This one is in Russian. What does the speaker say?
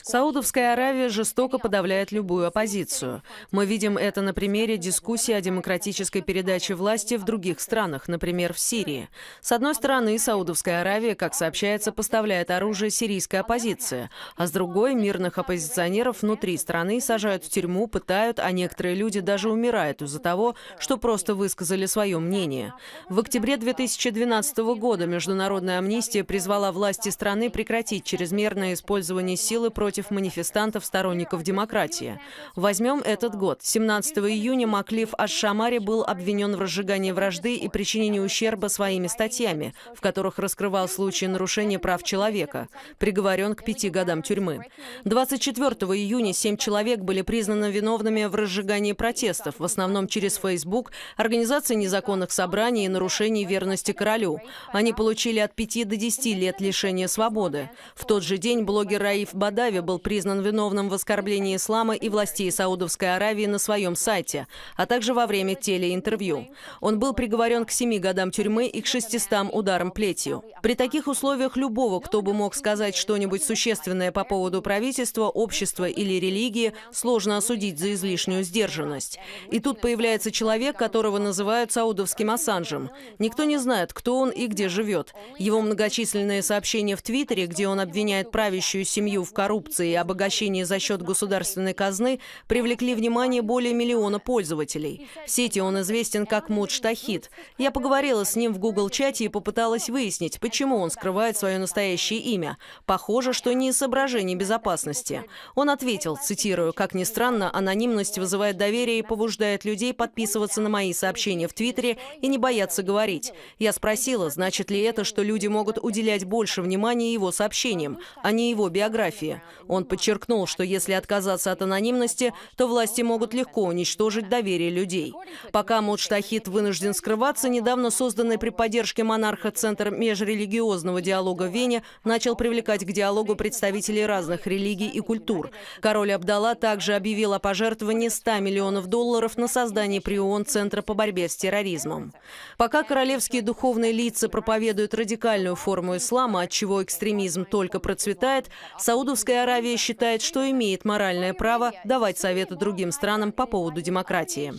Саудовская Аравия жестоко подавляет любую оппозицию. Мы видим это на примере дискуссии о демократической передаче власти в других странах, например, в Сирии. С одной стороны, Саудовская Аравия, как сообщается, поставляет оружие сирийской оппозиции, а с другой, мирных оппозиционеров внутри страны сажают в тюрьму, пытают, а некоторые люди даже умирают из-за того, что просто высказали свое мнение. В октябре 2012 года Международная амнистия призвала власти страны прекратить чрезмерное использование силы против манифестантов, сторонников демократии. Возьмем этот год. 17 июня Маклиф Аш-Шамари был обвинен в разжигании вражды и причинении ущерба своими статьями, в которых раскрывал случаи нарушения прав человека. Приговорен к 5 годам тюрьмы. 24 июня 7 человек были признаны виновными в разжигании протестов, в основном через Facebook, организации незаконных собраний и нарушений верности королю. Они получили от 5 до 10 лет лишения свободы. В тот же день блогер Раиф Бадави был признан виновным в оскорблении ислама и властей Саудовской Аравии на своем сайте, а также во время телеинтервью. Он был приговорен к 7 годам тюрьмы и к 600 ударам плетью. При таких условиях любого, кто бы мог сказать что-нибудь существенное по поводу правительства, общества или религии, сложно осудить за излишнюю сдержанность. И тут появляется человек, которого называют саудовским Ассанжем. Никто не знает, кто он и где живет. Его многочисленные сообщения в Твиттере, где он обвиняет правящую семью в коррупции и обогащении за счет государственной казны, привлекли внимание более миллиона пользователей. В сети он известен как Муджтахид. Я поговорила с ним в Google-чате и попыталась выяснить, почему он скрывает свое настоящее имя. Похоже, что не из соображений безопасности. Он ответил, цитирую: «Как ни странно, анонимность вызывает доверие и побуждает людей подписываться на мои сообщения в Твиттере и не бояться говорить. Я спросила, значит ли это, что люди могут уделять больше внимания его сообщениям, а не его биографии. Он подчеркнул, что если отказаться от анонимности, то власти могут легко уничтожить доверие людей. Пока Муджтахид вынужден скрываться, недавно созданный при поддержке монарха Центр межрелигиозного диалога в Вене начал привлекать к диалогу представителей разных религий и культур. Король Абдалла также объявил о пожертвовании $100 миллионов на создание при ООН Центра по борьбе с терроризмом. Пока королевские духовные лица проповедуют радикальную форму ислама, от чего экстремизм только процветает, Саудовская Аравия считает, что имеет моральное право давать советы другим странам по поводу демократии.